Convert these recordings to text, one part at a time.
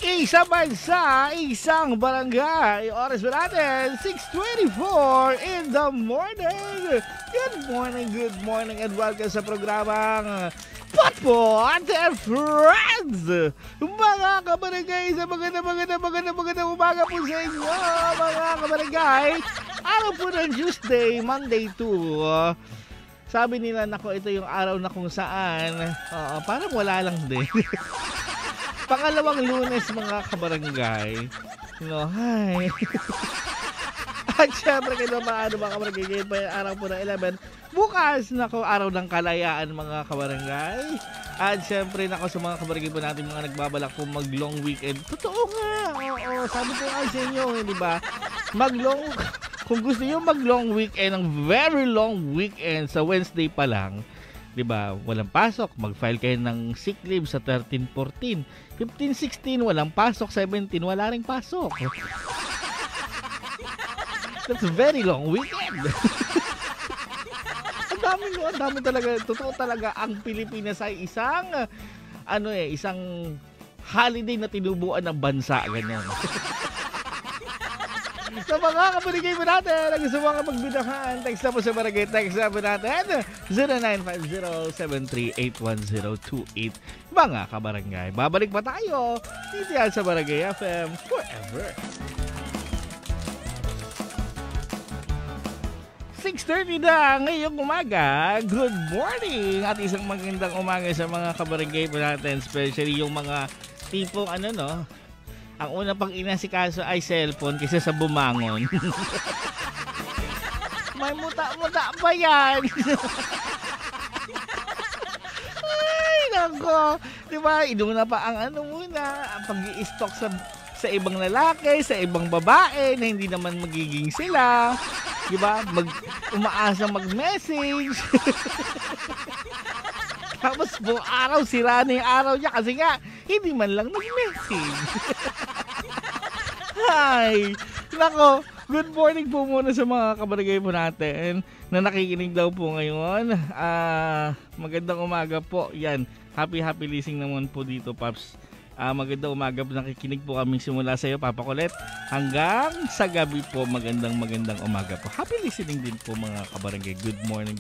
Isang bansa, isang barangay. Oras ba natin? 6:24 in the morning. Good morning, and welcome sa programang Potpot and Friends. Mga kabarangay, sa magandang umaga po sa inyo, mga kabarangay. Araw po ng Tuesday, Monday to... sabi nila, nako, ito yung araw na kung saan, parang wala lang din. Pangalawang Lunes, mga kabarangay. Hi. At syempre, mga kabarangay, ngayon pa yung araw po ng 11. Bukas, nako, araw ng kalayaan, mga kabarangay. At syempre, nako, sa mga kabarangay po natin, mga nagbabalak po mag-long weekend. Totoo nga. Oo, sabi ko nga sa inyo, di ba? Kung gusto nyo mag-long weekend, ang very long weekend sa Wednesday pa lang, di ba, walang pasok, mag-file kayo ng sick leave sa 13-14. 15-16, walang pasok. 17, wala ring pasok. That's a very long weekend. Ang dami talaga. Totoo talaga, ang Pilipinas ay isang holiday na tinubuan ng bansa. Ganyan. Sa mga kabarangay mo natin, ang gusto mga magbidahan, text na po sa barangay, text na po natin 0950-738-1028. Mga kabarangay, babalik pa tayo dito yan sa Barangay FM Forever. 6:30 na ngayong umaga. Good morning at isang magandang umaga sa mga kabarangay po natin, especially yung mga tipong ang una pang inasikaso ay cellphone kaysa sa bumangon. May muta-muta pa yan. Ay, nako. Diba, inuna pa ang ang pag-i-stock sa ibang lalaki, sa ibang babae na hindi naman magiging sila. Diba, umaasa mag-message. Tapos buong araw, sira na yung araw niya kasi nga, hindi man lang nag-message. Hi! Nako, good morning po muna sa mga kabarangay po natin na nakikinig daw po ngayon. Magandang umaga po. Yan, happy listening naman po dito, Paps. Magandang umaga po, nakikinig po kami simula sa iyo, Papa Colette, hanggang sa gabi po. Magandang umaga po. Happy listening din po, mga kabarangay. Good morning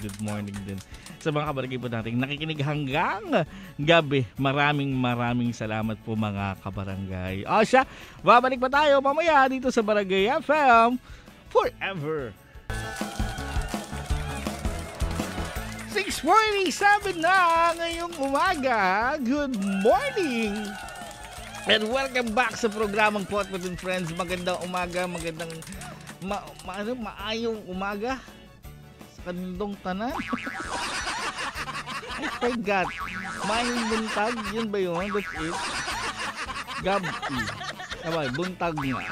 din sa mga kabarangay po natin nakikinig hanggang gabi. Maraming salamat po, mga kabarangay. O siya, babalik pa tayo mamaya dito sa Barangay FM Forever. 6:47 na ngayong umaga. Good morning and welcome back sa programang Potpot and Friends. Magandang umaga, maayong umaga sa kanindong tanan. I forgot. Maayong buntag, yun ba yun? That's it. Gabi. Abay, buntag nga.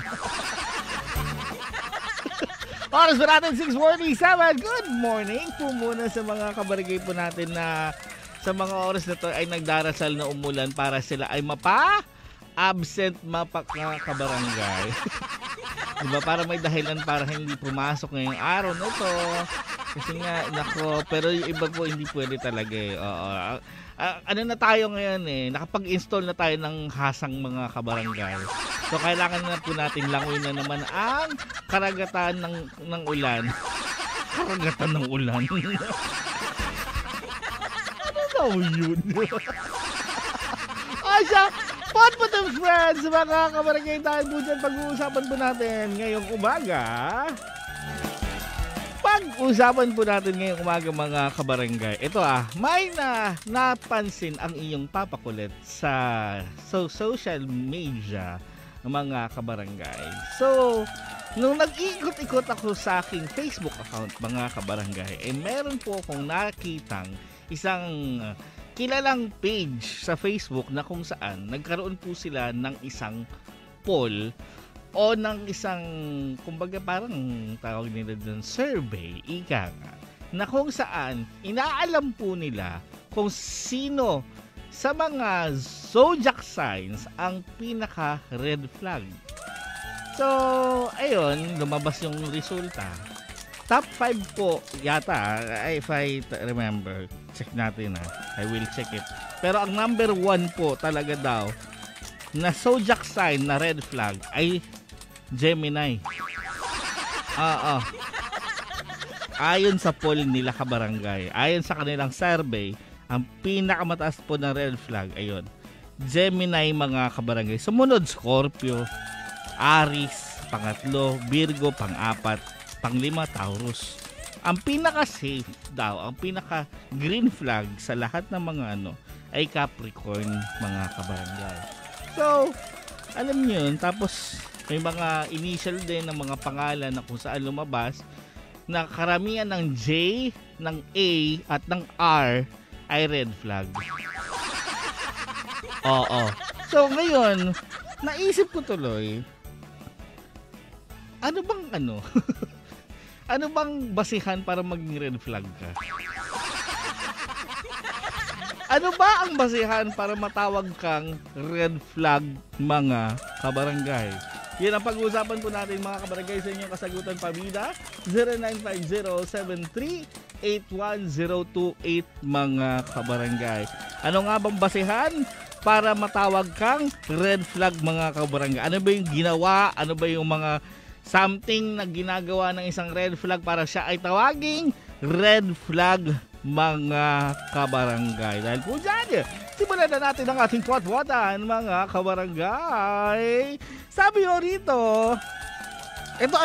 Oras ba natin 6:47. Good morning po muna sa mga kabarangay po natin na sa mga oras na to ay nagdarasal na umulan para sila ay absent kabarangay. Diba? Para may dahilan para hindi pumasok ngayong araw na ito. Kasi nga, nako, pero yung iba po hindi pwede talaga eh. Na tayo ngayon eh, nakapag-install na tayo ng hasang mga kabarangay. So kailangan na po natin langoy na naman ang karagatan ng ulan. Karagatan ng ulan. Ano daw yun? Asya, Potpot and Friends, mga kabarangay, tayo po dyan, pag-uusapan po natin ngayong umaga. Pag-usapan po natin ngayong umaga, mga kabarangay. Ito may napansin ang iyong Papa Colette sa social media, mga kabarangay. So, nung nag-ikot-ikot ako sa aking Facebook account, mga kabarangay, meron po akong nakitang isang kilalang page sa Facebook na kung saan nagkaroon po sila ng isang poll o ng isang, kumbaga parang tawag nila doon, survey, na kung saan inaalam po nila kung sino sa mga zodiac signs ang pinaka red flag. So, ayun, lumabas yung resulta. Top 5 po yata, if I remember. Check natin I will check it. Pero ang number 1 po talaga daw na zodiac sign na red flag ay Gemini. Ayon sa poll nila kabarangay, ayon sa kanilang survey, ang pinakamataas po ng red flag, ayun, Gemini mga kabarangay. Sumunod, Scorpio, Aries, pangatlo, Virgo, pang-apat, pang-lima, Taurus. Ang pinaka-safe daw, ang pinaka-green flag sa lahat ng mga ay Capricorn mga kabarangay. So, alam niyo yun, tapos may mga initial din ng mga pangalan na kung saan lumabas na karamihan ng J, ng A, at ng R ay red flag. Oo. So, ngayon, naisip ko tuloy, ano bang ano bang basihan para maging red flag ka? Ano ba ang basihan para matawag kang red flag mga kabarangay? Yan ang pag-uusapan po natin mga kabarangay sa inyong kasagutan pamida 0950-738-1028 mga kabarangay. Ano nga bang basihan para matawag kang red flag mga kabarangay? Ano ba yung ginawa? Ano ba yung mga something na ginagawa ng isang red flag para siya ay tawaging red flag mga kabarangay? Dahil po dyan, simulan na natin ang ating kwat-kwatan mga kabarangay. Sabi ko rito, ito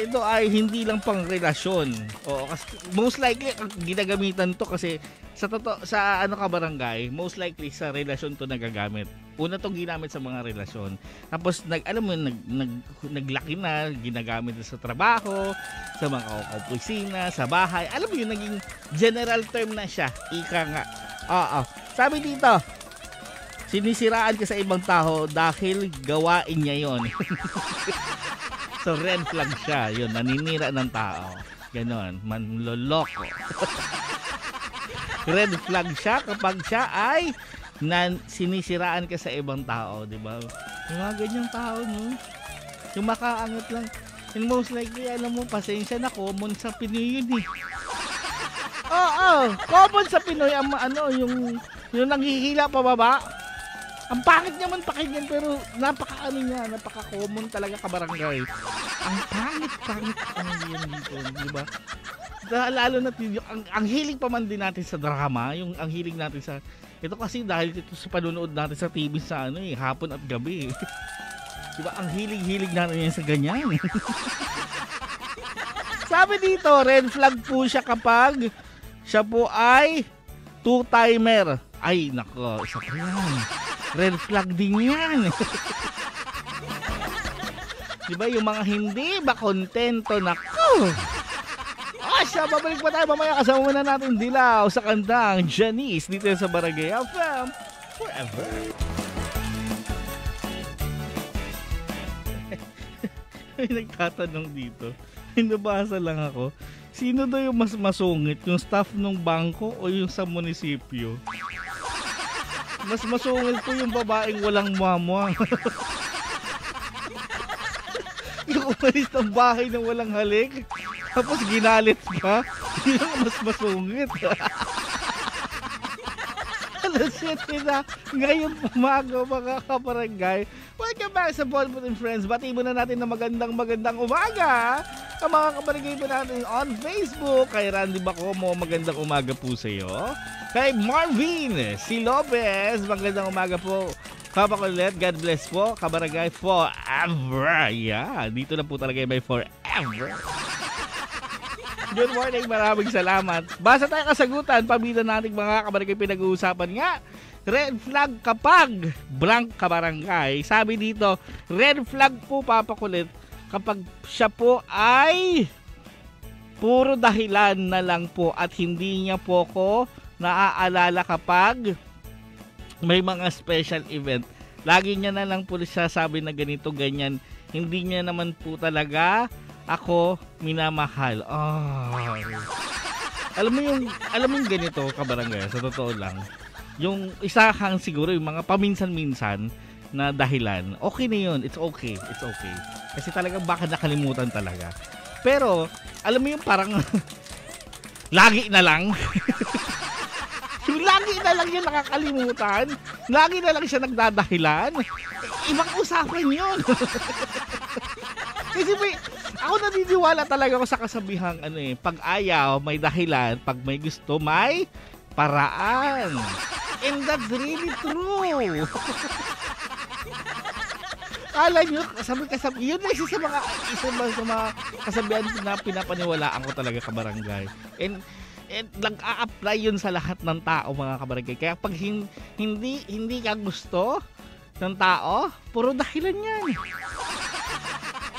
ito ay hindi lang pang relasyon. Oo, kasi most likely ginagamitan to kasi sa kabarangay, most likely sa relasyon to nagagamit. Una tong ginamit sa mga relasyon. Tapos naglaki na, ginagamit na sa trabaho, sa mga opisina, sa bahay. Alam mo yun, naging general term na siya. Ika nga. Sabi dito, sinisiraan ka sa ibang tao dahil gawain niya yon. So red flag siya, yun, naninira ng tao. Ganon, manloloko. Red flag siya kapag siya ay sinisiraan ka sa ibang tao, di ba? Yung mga ganyang tao, no? Yung makaangat lang. And most likely, alam mo, pasensya na, common sa Pinoy yun eh. Common sa Pinoy, yung nanghihila pababa. Ang pangit niya man pakinggan pero napaka-common talaga kabarangay. Ang pangit yun dito, di ba? Lalo na ang hilig pa man din natin sa drama, ang hilig natin sa ito kasi dahil ito sa panunood natin sa TV sa hapon at gabi. Di ba? Ang hilig natin yan sa ganyan. Sabi dito, red flag po siya kapag siya po ay two-timer. Ay, nako, isa pa yan. Red flag din yan. Diba yung mga hindi ba kontento, nako. Siya, babalik pa tayo mamaya, kasama muna natin Dilaw sa kantang Janice dito sa Barangay FM Forever. May nagtatanong dito, nabasa lang ako, sino daw yung mas masungit, yung staff ng bangko o yung sa munisipyo? Mas masungit po yung babaeng walang muamwa. Yung umalis ng bahay na walang halik, tapos ginalit ka, yung mas masungit. Alas 7 na, ngayon umaga mga kabarangay. Welcome back sa Bollywood and Friends. Bati muna natin na magandang umaga. Ang mga kabarangay po natin on Facebook. Kay Randy Bacomo, magandang umaga po sa iyo. Kay Marvin C. Lopez, magandang umaga po. Kapakulit, God bless po. Kabarangay forever. Yeah, dito na po talaga may forever. Good morning, maraming salamat. Basa tayo kasagutan, pamilya nating mga kabarangay pinag-uusapan nga. Red flag kapag blank kabarangay. Sabi dito, red flag po papakulit kapag siya po ay puro dahilan na lang po at hindi niya po ko naaalala kapag may mga special event. Lagi niya na lang po siya sabi na ganito, ganyan. Hindi niya naman po talaga ako minamahal. Alam mo yung ganito kabarangay, sa totoo lang. Yung isa kang siguro yung mga paminsan-minsan na dahilan, okay na yun. It's okay. Kasi talaga baka nakalimutan talaga. Pero, alam mo yung parang lagi na lang. Yung lagi Lagi na lang yan nakakalimutan. Lagi na lang siya nagdadahilan. Ibang usapan yun. Kasi ako naniniwala talaga ako sa kasabihang pag ayaw, may dahilan. Pag may gusto, may paraan. And that's really true. Kala nyo, yun na isa sa mga kasabihan na pinapaniwalaan ko talaga, kabarangay. And nag-a-apply yun sa lahat ng tao, mga kabarangay. Kaya pag hindi ka gusto ng tao, puro dahilan yan.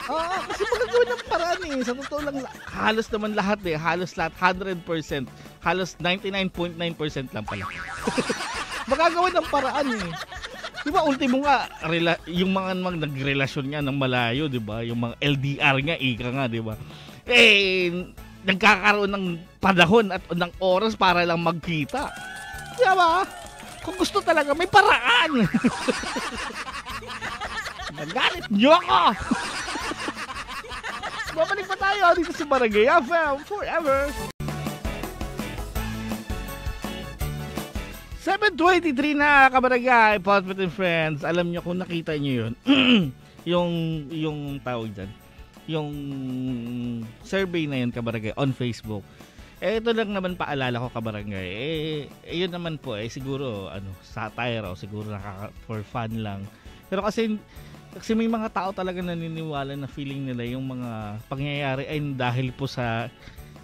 Oo, kasi magagawa ng paraan eh. Sa totoo lang, halos naman lahat eh. Halos lahat, 100%. Halos 99.9% lang pala. Magagawa ng paraan eh. Diba, ultimo nga, yung mga nagrelasyon nga ng malayo, diba? Yung mga LDR nga, ika nga, diba? Nagkakaroon ng panahon at ng oras para lang magkita. Diba? Kung gusto talaga, may paraan. Nagalit nyo ako! Babalik pa tayo dito sa Barangay FM Forever. 7:23 na, kabarangay, Potpet and Friends. Alam nyo, kung nakita nyo yun, yung tawag dyan, yung survey na yun, kabarangay, on Facebook. Ito lang naman paalala ko, kabarangay. Yun naman po, siguro, satire o siguro for fun lang. Pero kasi may mga tao talaga naniniwala na feeling nila yung mga pangyayari ay dahil po sa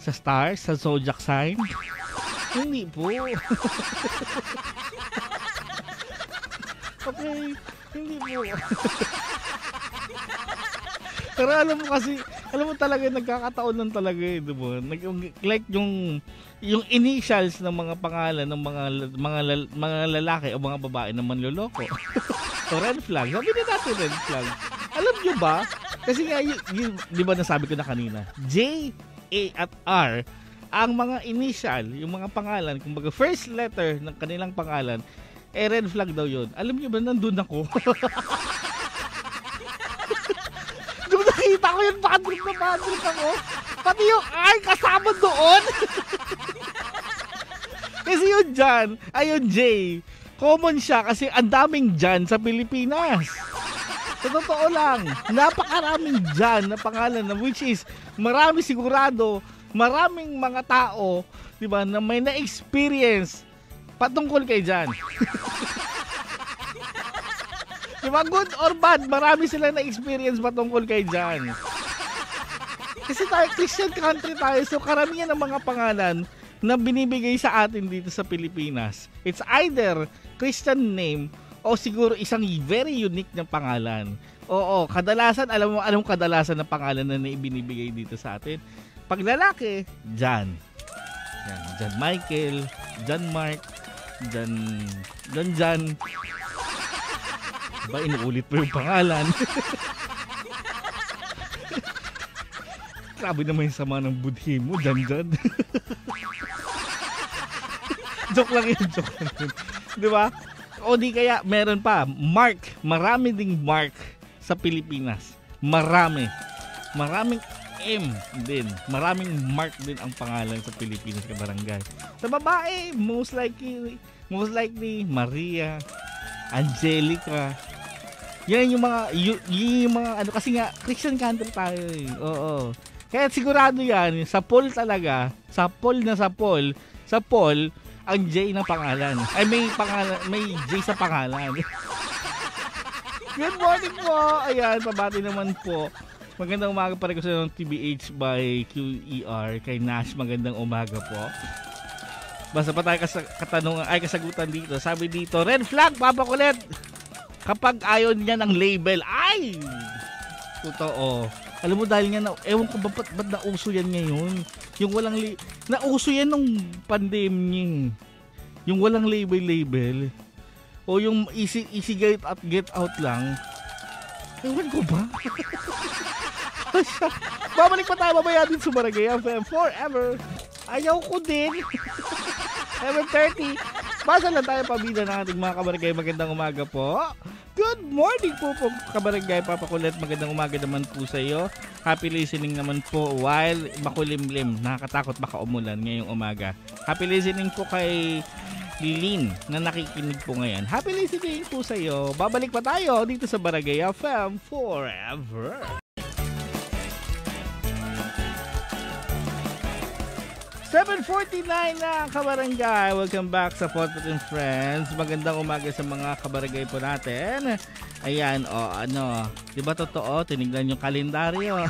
stars, sa zodiac sign. Hindi po. Okay, hindi po. Pero alam mo talaga, nagkakataon lang talaga eh, diba? Like yung initials ng mga pangalan ng mga lalaki o mga babae na manloloko. So red flag. Sabi na natin red flag. Alam nyo ba? Kasi nga, di ba nasabi ko na kanina, J, A at R, ang mga initial, yung mga pangalan, kumbaga first letter ng kanilang pangalan, red flag daw yun. Alam nyo ba, nandun ako? Nung nakita ko yun, bad trip ako. Pati yung R kasama doon. Kasi yung Jan, yung J, common siya kasi ang daming Jan sa Pilipinas. Sa totoo lang, napakaraming Jan na pangalan na which is marami sigurado, maraming mga tao, 'di ba, na may na-experience patungkol kay Jan. 'Di ba, good or bad, marami sila na-experience patungkol kay Jan. Kasi tayo Christian country tayo, so karamihan ng mga pangalan na binibigay sa atin dito sa Pilipinas, it's either Christian name o siguro isang very unique na pangalan. Oo, kadalasan, alam mo kadalasan ng pangalan na ibinibigay dito sa atin. Pag lalaki, Jan. Yan, Jan Michael, Jan Mark, Jan. Ba, inuulit po yung pangalan. Grabe naman yung sama ng budhi mo, Jan. Joke lang yun. Di ba? O di kaya, meron pa, Mark. Marami ding Mark sa Pilipinas. Maraming M din. Maraming Mark din ang pangalan sa Pilipinas, kabarangay. Sa babae, most likely Maria, Angelica. Yan yung mga kasi nga Christian country tayo eh. Oo. Kaya sigurado yan, sa Paul talaga, sa Paul, ang J na pangalan. Ay, may J sa pangalan. Good morning po. Ayan, pabati naman po. Magandang umaga pa rin ko sa TBH by QER kay Nash. Magandang umaga po. Basta pa tayo kasagutan dito. Sabi dito, red flag, Papa Kulit. Kapag ayaw niya ng label, ay! Totoo. Alam mo, dahil nga, ewan ko ba't nauso yan ngayon? Yung walang nauso yan nung pandemya. Yung walang label. O yung easy get out lang. Ewan ko ba? Babalik pa tayo mamaya din sa Barangay FM Forever. Ayaw ko din. 7:30. Basa lang tayo pabida ng ating mga kabarangay. Magandang umaga po. Good morning po kabarangay. Papa Kulit, magandang umaga naman po sa iyo. Happy listening naman po while makulimlim. Nakakatakot baka umulan ngayong umaga. Happy listening po kay Lin na nakikinig po ngayon. Happy listening po sa iyo. Babalik pa tayo dito sa Barangay FM Forever. (7:49) na kabarangay. Welcome back sa Potpot and Friends. Magandang umaga sa mga kabarangay po natin. Ayan, di ba totoo? Tinignan yung kalendaryo.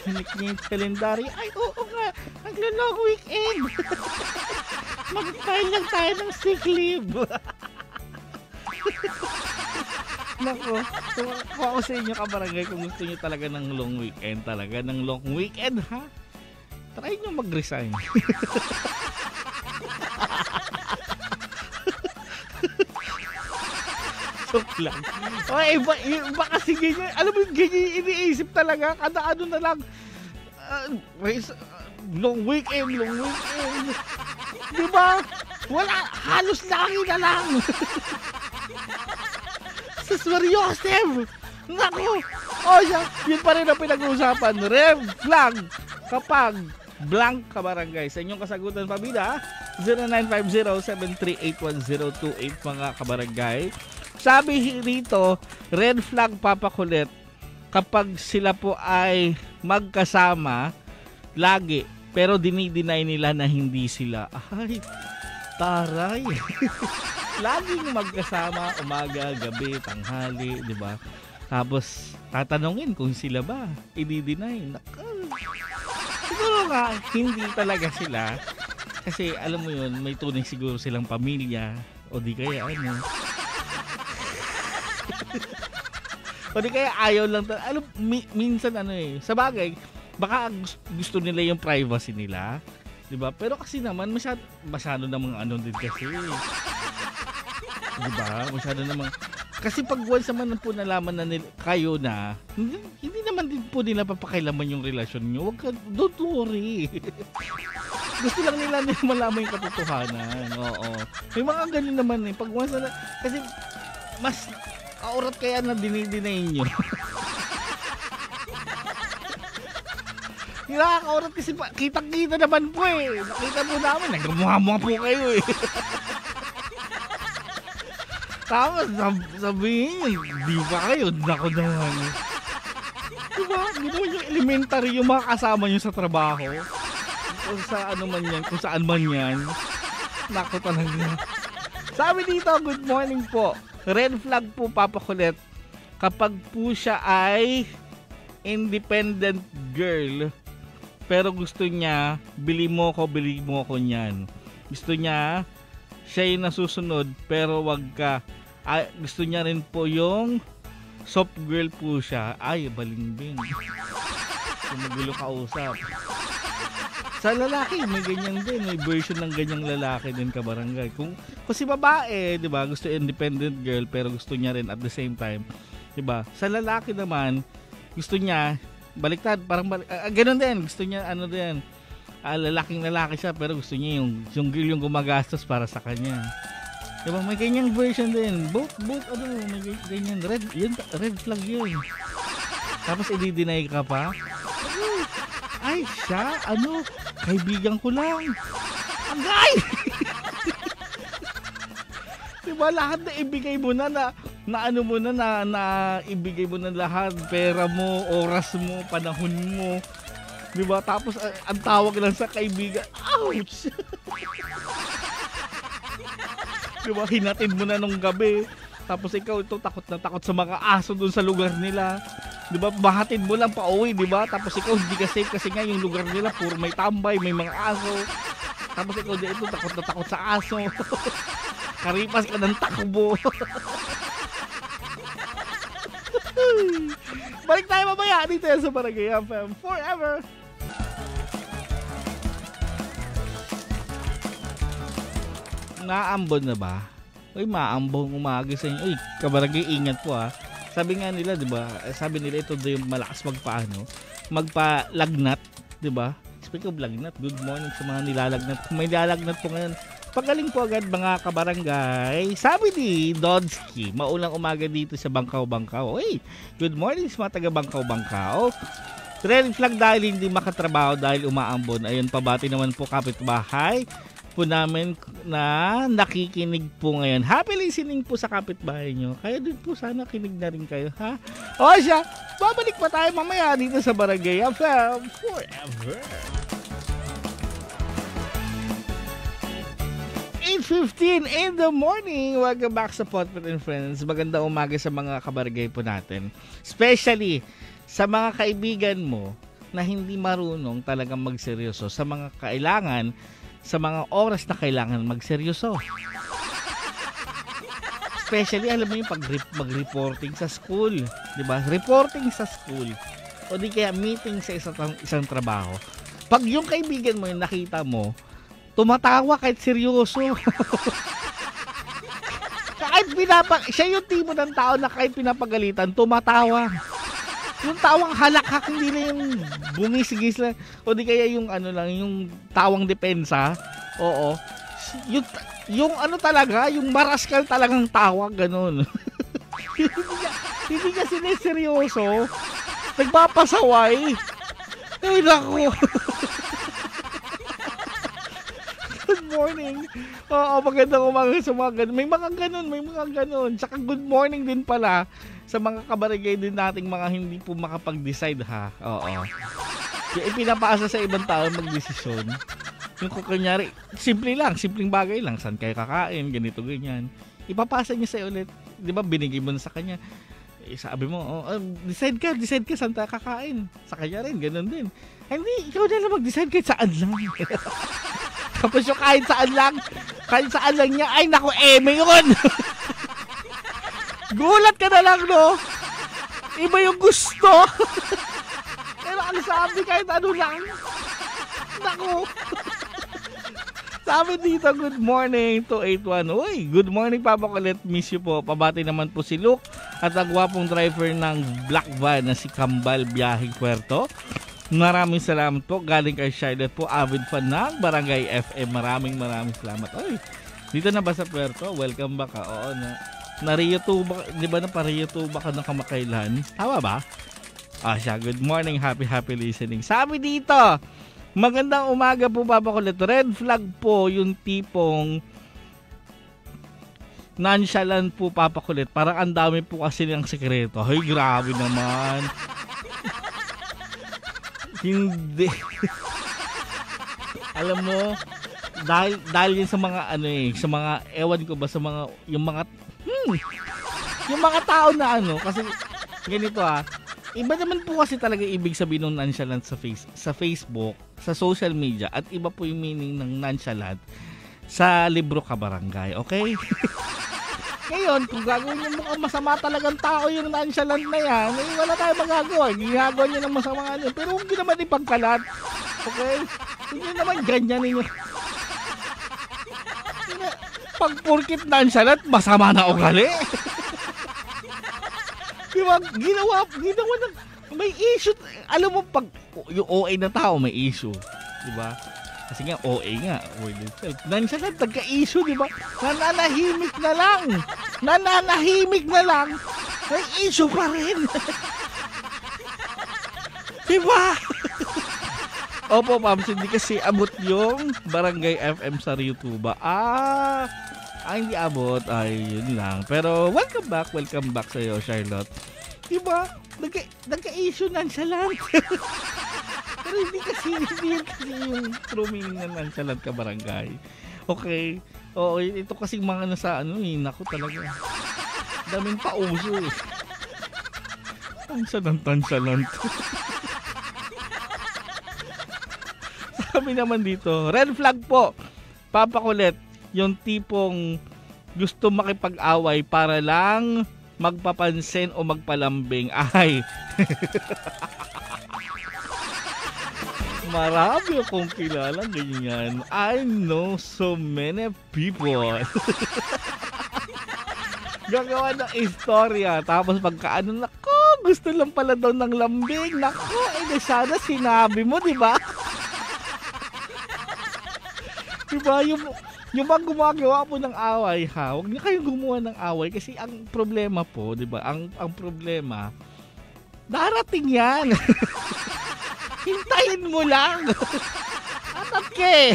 Tinignan yung kalendaryo. Ay, oo nga. Maglo-long weekend. Mag-file lang tayo ng sick leave. Naku, kung ako sa inyo kabarangay, kung gusto nyo talaga ng long weekend, ha? Try nyo mag-resign. Joke lang. Okay, iba kasi ganyan. Alam mo, ganyan iniisip talaga. Kada ano na lang. Long weekend. Diba? Wala. Halos lagi na lang. Seryoso. Naku. Yun pa rin ang pinag-uusapan. Red flag kapag blank kabarangay. Sa inyong kasagutan, pabida, 0950-738-1028 mga kabarangay. Sabi rito, red flag papakulit kapag sila po ay magkasama lagi pero dinideny nila na hindi sila. Ay, taray. Laging magkasama umaga, gabi, tanghali, di ba? Tapos tatanungin kung sila ba i-deny. Siguro nga hindi talaga sila kasi alam mo yun, may tunay siguro silang pamilya o di kaya ano. O di kaya ayaw lang alam, minsan sa bagay baka gusto nila yung privacy nila, di ba? Pero kasi naman masyado namang din kasi, di ba? Masyado namang kasi pag once naman po nalaman na kayo na hindi naman din po nila papakailaman yung relasyon nyo. Don't worry. Gusto lang nila malaman yung katotohanan. Oo. May mga ganun naman pag once na, kasi mas kaurat kaya na dinideny nyo. Nakakaurat kasi kitang-kita naman po Nakita po namin, nagmumha-mukha po kayo Tapos sabihin, di ba kayo? Nako naman. Diba? Hindi mo yung elementary yung mga kasama nyo sa trabaho. Kung sa ano man yan, kung saan man yan. Nako talaga. Sabi dito, good morning po. Red flag po papakulit kapag po siya ay independent girl pero gusto niya bili mo ko niyan. Gusto niya siya yung nasusunod pero wag ka. Gusto niya rin po yung soft girl po siya. Ay, balimbing. Magulo kausap. Sa lalaki, may ganyan din. May version ng ganyang lalaki din kabarangay. Kung si babae, di ba, gusto independent girl pero gusto niya rin at the same time. Di ba? Sa lalaki naman, gusto niya, baliktad, ganun din. Gusto niya, din, lalaking lalaki siya pero gusto niya yung girl yung gumagastos para sa kanya. Di ba? May ganyang version din. Both, may ganyan. Red flag yun. Tapos i-deny ka pa. Ay, siya, kaibigan ko lang. Agay! Diba, lahat na ibigay mo na ibigay mo na lahat, pera mo, oras mo, panahon mo. Diba, tapos ang tawag lang sa kaibigan, ouch! Diba, hinatid mo na nung gabi, tapos ikaw takot na takot sa mga aso dun sa lugar nila. Diba, bahatid mo lang pa uwi, diba? Tapos ikaw hindi ka safe kasi nga yung lugar nila puro may tambay, may mga aso. Tapos ikaw dito takot na takot sa aso. Karipas ka ng takbo. Balik tayo mamaya dito sa Barangay FM Forever. Naambon na ba? Uy, maambong umaga sa inyo. Uy, kabarangay, ingat po Sabi nga nila, 'di ba? Sabi nila ito daw yung malakas magpalagnat, 'di ba? Speak of lagnat, good morning sa mga nilalagnat. Kung may nilalagnat po ngayon, pagaling po agad mga kabarangay. Sabi ni Dodski, maulang umaga dito sa Bangkaw-Bangkaw. Uy, good morning sa mga taga Bangkaw-Bangkaw. Red flag dahil hindi makatrabaho dahil umaambon. Ayun, pabati naman po kapitbahay po namin na nakikinig po ngayon. Happy listening po sa kapitbahay nyo. Kaya din po sana kinig na rin kayo, ha? O siya, babalik pa tayo mamaya dito sa Barangay FM Forever. 8:15 in the morning. Welcome back sa Potpot and Friends. Magandang umaga sa mga kabarangay po natin. Especially sa mga kaibigan mo na hindi marunong talagang magseryoso sa mga kailangan, sa mga oras na kailangan magseryoso. Especially, alam mo yung mag-reporting sa school. Diba? Reporting sa school. O di kaya meeting sa isang trabaho. Pag yung kaibigan mo yung nakita mo, tumatawa kahit seryoso. Siya yung tipo ng tao na kahit pinapagalitan, tumatawa. Yung tawang halakhak, hindi na yung bungisigis lang. O di kaya yung ano lang, yung tawang depensa. Oo. Yung ano talaga, yung maraskal talagang tawa, ganun. Hindi ka sineseryoso. Nagpapasaway. Ay, naku. Good morning. Oo, magandang umaga sa mga ganun. May mga ganun. Tsaka good morning din pala sa mga kabarangay din nating mga hindi po makapag-decide, ha. Oo. Yung ipinapaasa sa ibang tao magdesisyon. Yung kunyari, simpleng bagay lang. Saan kayo kakain, ganito, ganyan. Ipapasa niya sa'yo ulit. Di ba, binigay mo na sa kanya. Sabi mo, decide ka saan tayo kakain. Sa kanya rin, ganun din. Hindi, ikaw na lang mag-decide kahit saan lang. Tapos yung kahit saan lang niya, ay naku, eme yun. Gulat ka na lang, no? Iba yung gusto. Pero ang sabi kahit ano lang. Naku. Sabi dito, good morning to 81. Uy, good morning, Papa Kulit. Miss you po. Pabati naman po si Luke at ang gwapong driver ng black van na si Kambal Biyahing Puerto. Maraming salamat po. Galing kay Charlotte po, avid fan ng Barangay FM. Maraming salamat. Oy, dito na ba sa Puerto? Welcome back, ha? Oo, na-re-YouTube, di ba na-pa-re-YouTube ka ng kamakailan? Tama ba? Siya, good morning, happy listening. Sabi dito, magandang umaga po, Papa Kulit. Red flag po yung tipong nonchalant po, Papa Kulit. Parang ang dami po kasi niyang sekreto. Ay, grabe naman. Hindi. Alam mo, dahil yun sa mga sa mga ewan ko ba sa mga yung mga tao na kasi ganito iba naman po kasi talaga ibig sabihin ng nonchalant sa Facebook, sa social media, at iba po yung meaning ng nonchalant sa libro kabarangay, okay? Ngayon, kung gagawin niyo mukhang masama talagang tao yung nonchalant na yan, wala tayong magagawa. Ginagawa niyo ng masama niyo. Pero huwag niyo naman ipagkalat. Okay? Hindi naman ganyan ninyo. Pag porkit nonchalant, masama na ugali. Diba? Ginawa ng may issue. Alam mo, pag yung OA na tao may issue. Diba? Kasi nga, OA nga, word itself. Nonchalant, nagka-issue, di ba? Nananahimik na lang, may issue pa rin. Di ba? Opo, Pams, hindi kasi abot yung Barangay FM sa YouTube. Hindi abot. Ay, yun lang. Pero, welcome back sa'yo, Charlotte. Di ba? Nagka-issue nonchalant. Pero hindi yun kasi yung true meaning ng nonchalant ka barangay. Okay. Oo, ito kasi mga nasa naku talaga. Daming pauso eh. Nonchalant. Sabi naman dito, red flag po, Papa Kulit, yung tipong gusto makipag-away para lang magpapansin o magpalambing. Ay. Marami akong kilala ganyan. I know so many people. Gagawa ng istorya. Tapos pagkaano, nako, gusto lang pala daw ng lambing. Nako, sana sinabi mo, di ba? Diba, yung mga gumagawa po ng away, huwag niyo kayong gumawa ng away kasi ang problema po, di ba? Ang problema, darating yan. Hintayin mo lang. Atat ka eh.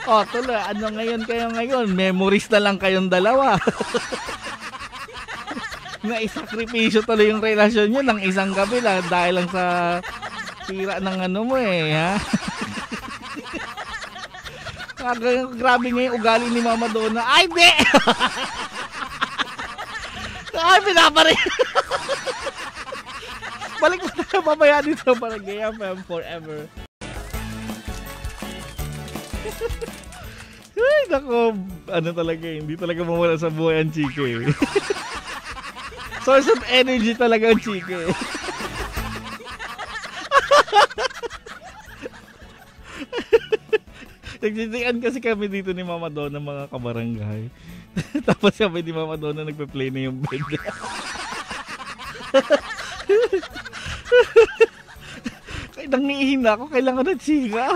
O, tuloy, ano ngayon kayo ngayon? Memories na lang kayong dalawa. Na isakripisyo tuloy yung relasyon nyo ng isang gabi lang dahil lang sa sira ng ano mo ha? Grabe nga yung ugali ni Mama Donna. Ay, di! Ay, pinaparin! Balik mo tayo mamaya dito para Gaya FM forever. Ay, nako, ano talaga, hindi talaga mawala sa buhay ang chika Source of energy talaga ang chika Nagsisikan kasi kami dito ni Mama Donna mga kabarangay. Tapos kami ni Mama Donna nagpe-play na yung bed. Kaya nangihin ako, kailangan ng chika.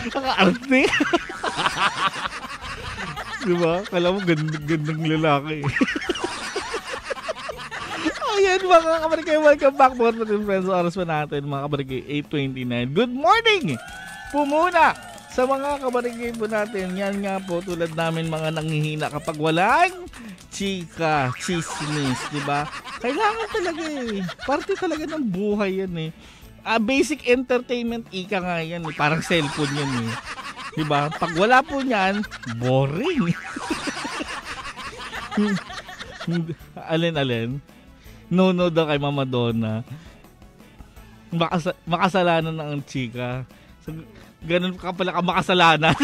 Naka-arte. Diba? Kala mo gandang lalaki. Ayan mga kabarangay, welcome back to What Friends. Oras pa natin mga kabarangay, 8:29. Good morning po muna sa mga kabarangay po natin. Yan nga po, tulad namin mga nanghihina kapag walang chika, chismis, diba? Kailangan talaga parte talaga ng buhay yan basic entertainment ika nga yan parang cellphone yan diba? Pag wala po niyan, boring. Alin? No daw kay Mama Donna. Makasalanan ng chika. So, ganun ka pala ka makasalanan.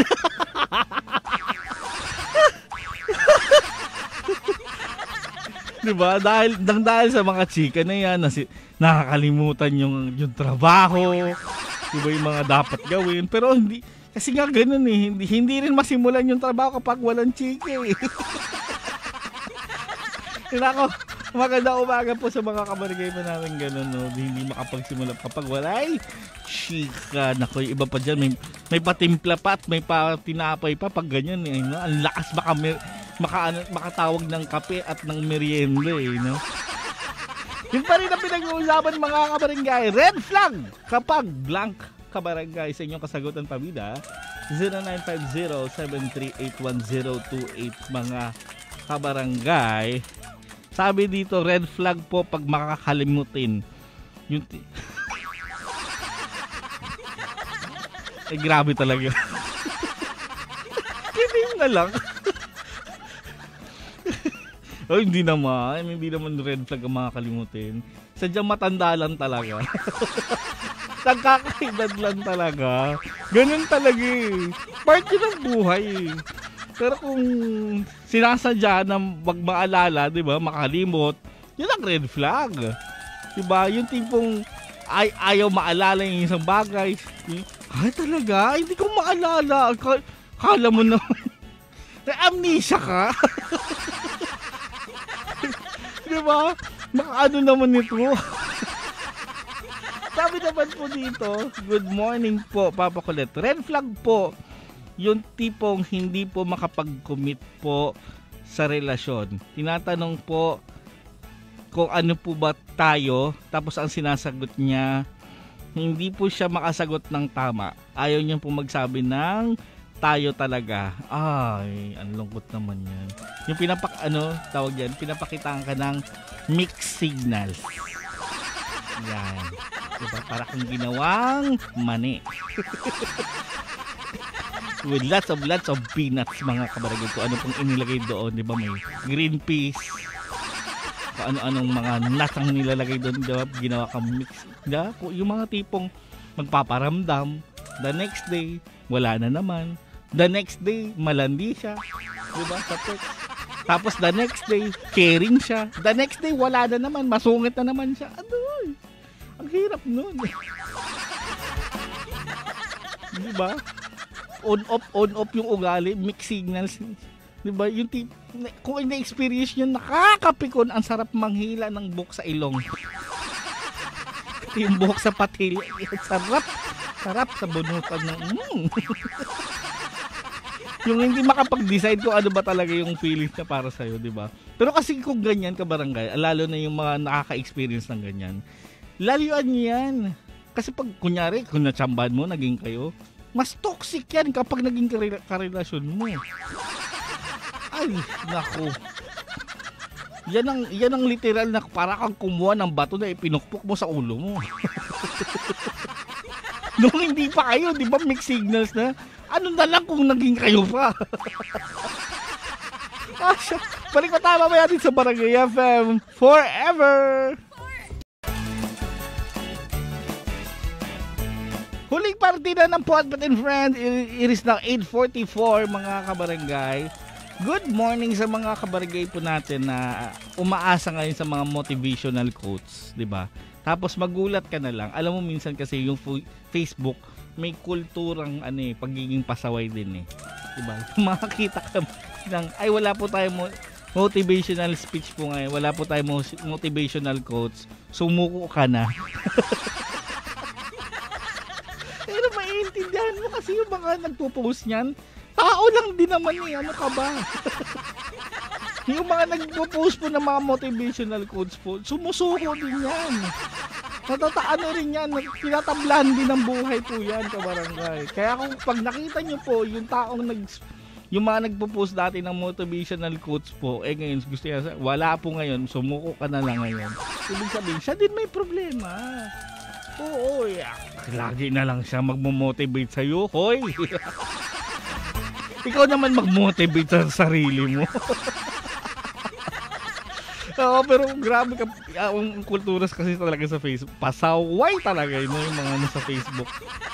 Diba? Dahil sa mga chika na yan, nakakalimutan yung trabaho. Diba yung mga dapat gawin. Pero hindi, kasi nga ganun hindi rin masimulan yung trabaho kapag walang chika Nako, maganda umaga po sa mga kabarangay po namin ganun hindi makapagsimula kapag walay chika. Nako, iba pa dyan, may patimpla pa at may patinapay pa pag ganyan ang lakas makatawag ng kape at ng merienda no? Yun pa rin ang pinag-uusapan mga kabarangay. Red flag kapag blank kabarangay sa inyong kasagutan pabida 0950-738-1028 mga kabarangay. Sabi dito, red flag po pag makakalimutin yung grabe talaga. Kidding na lang. Hindi naman red flag ang makakalimutin. Sadyang matanda lang talaga. Nagkakaedad lang talaga. Ganun talaga Part yun ng buhay Pero kung sinasadya na wag maalala, di ba, makalimot, yun ang red flag. Di ba? Yung tipong ayaw maalala yung isang bagay. Ay talaga, hindi ko maalala. Kala mo naman. Amnesia ka. Di ba? Makaano naman ito. Sabi naman po dito, good morning po, Papa Colette. Red flag po. Yung tipong hindi po makapag-commit po sa relasyon. Tinatanong po kung ano po ba tayo, tapos ang sinasagot niya, hindi po siya makasagot ng tama. Ayaw niya po magsabi ng tayo talaga. Ay, ang lungkot naman yan. Yung tawag yan, pinapakitaan ka ng mixed signals. Yan. Diba? Para kung ginawang mani. With lots of peanuts mga kabarangay ko. Ano pong inilagay doon, di ba? May green peas. Kung ano-anong mga nuts ang nilalagay doon, di ba? Ginawa kang mix. Diba? Yung mga tipong magpaparamdam. The next day, wala na naman. The next day, malandi siya. Di ba? Sa text. Tapos the next day, caring siya. The next day, wala na naman. Masungit na naman siya. Adoy! Ang hirap nun. Di ba? On off yung ugali, mixed signals. 'Di ba? Yung kung ina-experience niyo, nakakapikon, ang sarap manghila ng buhok sa ilong. Yung buhok sa patil, sarap sa bunutan ng Yung hindi makapag-decide kung ano ba talaga yung feelings niya para sa iyo, 'di ba? Pero kasi kung ganyan ka barangay, lalo na yung mga nakaka-experience ng ganyan, layuan niyo yan. Kasi pag kunyari, kung natsambahan mo, naging kayo, mas toxic yan kapag naging karelasyon mo. Ay, naku. Yan ang literal na para kang kumuha ng bato na ipinukpok mo sa ulo mo. Nung hindi pa kayo, di ba mixed signals na? Ano na lang kung naging kayo pa? Balik pa tayo mamaya din sa Barangay FM Forever! Huling partida ng Potbat and Friends, it is now 8:44 mga kabarangay. Good morning sa mga kabarangay po natin na umaasa ngayon sa mga motivational quotes, di ba? Tapos magulat ka na lang. Alam mo minsan kasi yung Facebook may kulturang pagiging pasaway din eh. Di ba? Makakita ka ng ay wala po tayong motivational speech po ngayon. Wala po tayong motivational quotes. Sumuko ka na. Pero maiintindihan mo kasi yung mga nagpo-post niyan, tao lang din naman eh. Ano ka ba? Yung mga nagpo-post po ng mga motivational quotes po, sumusuko din yan. Natataano rin yan. Tinatablan din ng buhay po yan, kabarangay. Kaya kung pag nakita nyo po, yung taong yung mga nagpo-post dati ng motivational quotes po, ngayon gusto niya, wala po ngayon, sumuko ka na lang ngayon. Ibig sabihin, siya din may problema. Oo, lagi na lang siya magmo-motivate sa'yo, hoy. Ikaw naman mag-motivate sa sarili mo. Oo, pero grabe ka, ang kulturas kasi talaga sa Facebook, pasaway talaga yun, yung mga sa Facebook.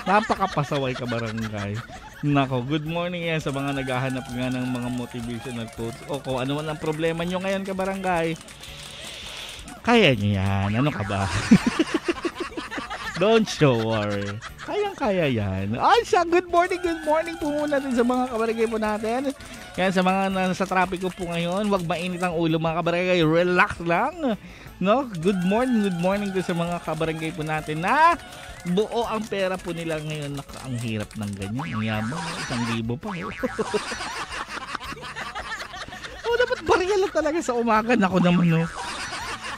Napaka-pasaway ka barangay. Nako, good morning yan sa mga naghahanap nga ng mga motivational quotes. O kung ano man ang problema nyo ngayon ka barangay, kaya nyo yan. Ano ka ba? Don't show worry. Kayang-kaya yan. Ay siya, good morning po muna din sa mga kabarangay po natin. Yan, sa mga nasa trapiko po ngayon, wag mainit ang ulo mga kabarangay. Relax lang. No? Good morning din sa mga kabarangay po natin na buo ang pera po nila ngayon. Ang hirap ng ganyan. Ang yaman, 1,000 pa. Dapat barya lang talaga sa umaga. Ako naman, no.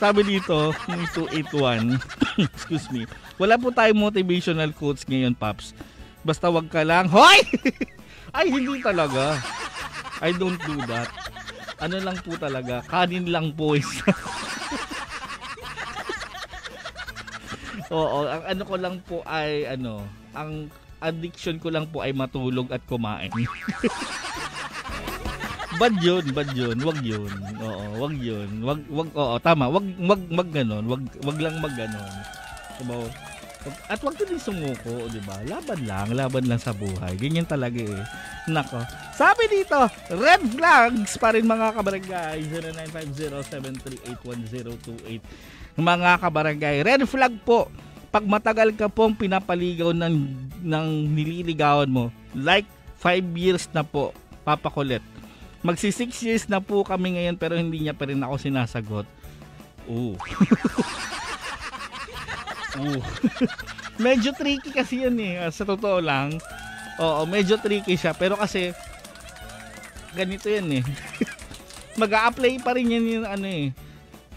Sabi dito, ni 281, excuse me, wala po tayong motivational quotes ngayon, Paps. Basta wag ka lang, hoy! Ay, hindi talaga. I don't do that. Ano lang po talaga, kanin lang po is. Oo, ang ano ko lang po ay, ang addiction ko lang po ay matulog at kumain. Bad yun. Wag yun. Oo, wag yun. Oo, tama. Wag ganon. Wag lang magganon. Diba? At wag din sumuko, di ba? Laban lang sa buhay. Ganyan talaga eh. Nako. Sabi dito, red flags pa rin mga kabarangay. 0950-738-1028. Mga kabarangay, red flag po. Pag matagal ka pong pinapaligaw ng nililigawan mo, like 5 years na po, papakulit. Magsi 6 years na po kami ngayon pero hindi niya pa rin ako sinasagot. Medyo tricky kasi yan eh. Sa totoo lang. Oo, medyo tricky siya. Pero kasi, ganito yan eh. Mag-a-apply pa rin yan yung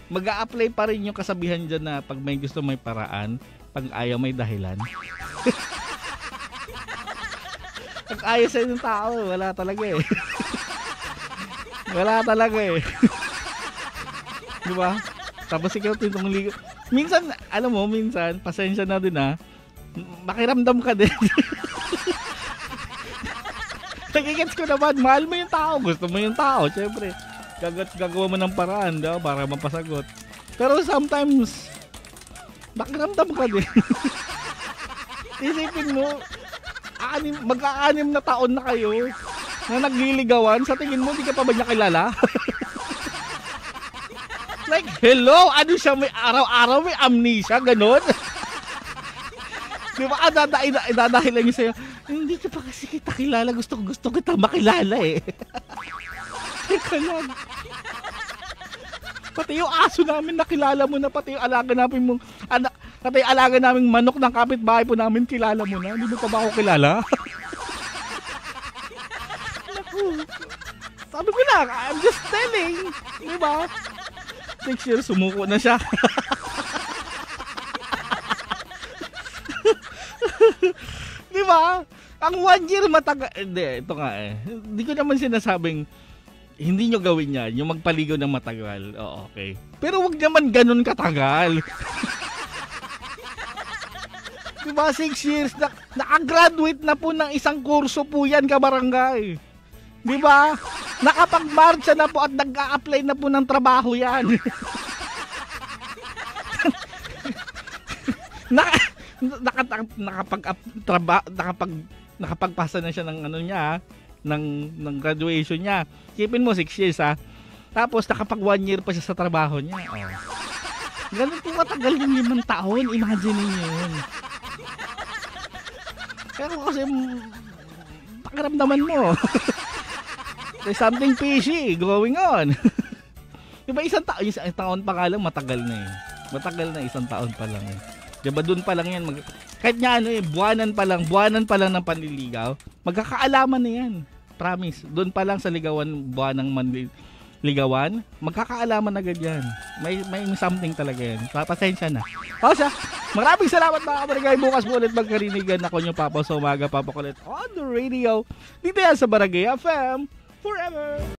mag-a-apply pa rin yung kasabihan dyan na pag may gusto may paraan, pag ayaw may dahilan. Pag ayaw sa yung tao, wala talaga eh. Wala talaga eh. Diba? Tapos ikaw titong ligo. Minsan, alam mo, pasensya na din makiramdam ka din. Nagigets ko naman, mahal mo yung tao, gusto mo yung tao, syempre. Gagawa mo ng paraan, diba? Para mapasagot. Pero sometimes, makiramdam ka din. Isipin mo, mag-aanim na taon na kayo na nagliligawan, sa tingin mo, di ka pa ba niya kilala? Like, hello? Ano siya? May araw-araw, may amnesia, ganon? Di ba? Idadahilan niyo sa'yo, hindi ka pa kasi kita kilala. Gusto kita makilala eh. Teka lang. Pati yung aso namin nakilala mo na, pati yung alaga namin pati yung alaga namin manok ng kapitbahay po namin, kilala mo na. Hindi mo pa ba ako kilala? Sabi ko lang, I'm just telling. Diba? 6 years, sumuko na siya. ba? Ang 1 year matagal. Hindi, ito nga eh. Hindi ko naman sinasabing hindi nyo gawin yan, yung magpaligaw ng matagal. Oo, okay. Pero wag naman ganun katagal. Diba, 6 years, nakagraduate na po ng isang kurso po yan, kabarangay. Diba? Nakapag-marcha na po at nag-a-apply na po ng trabaho yan. Nakapagpasa na siya ng ano niya, ng graduation niya. Keepin mo 6 years ha. Tapos nakapag 1 year pa siya sa trabaho niya. Oh. Ganun po matagal yung 5 taon. Imagine niyo yun. Pero kasi pakiramdaman mo. There's something fishy going on. Diba isang taon pa nga lang matagal na eh. Matagal na, 1 taon pa lang eh. Diba doon pa lang yan, kahit nga ano eh, buwanan pa lang ng panliligaw, magkakaalaman na yan. Promise, doon pa lang sa buwan ng ligawan, magkakaalaman agad yan. May something talaga yan. Pasensya na. O siya, maraming salamat mga kabarangay. Bukas po ulit magkarinigan ako nyo Papa sa umaga, Papa kulit on the radio. Dito yan sa Barangay FM, forever.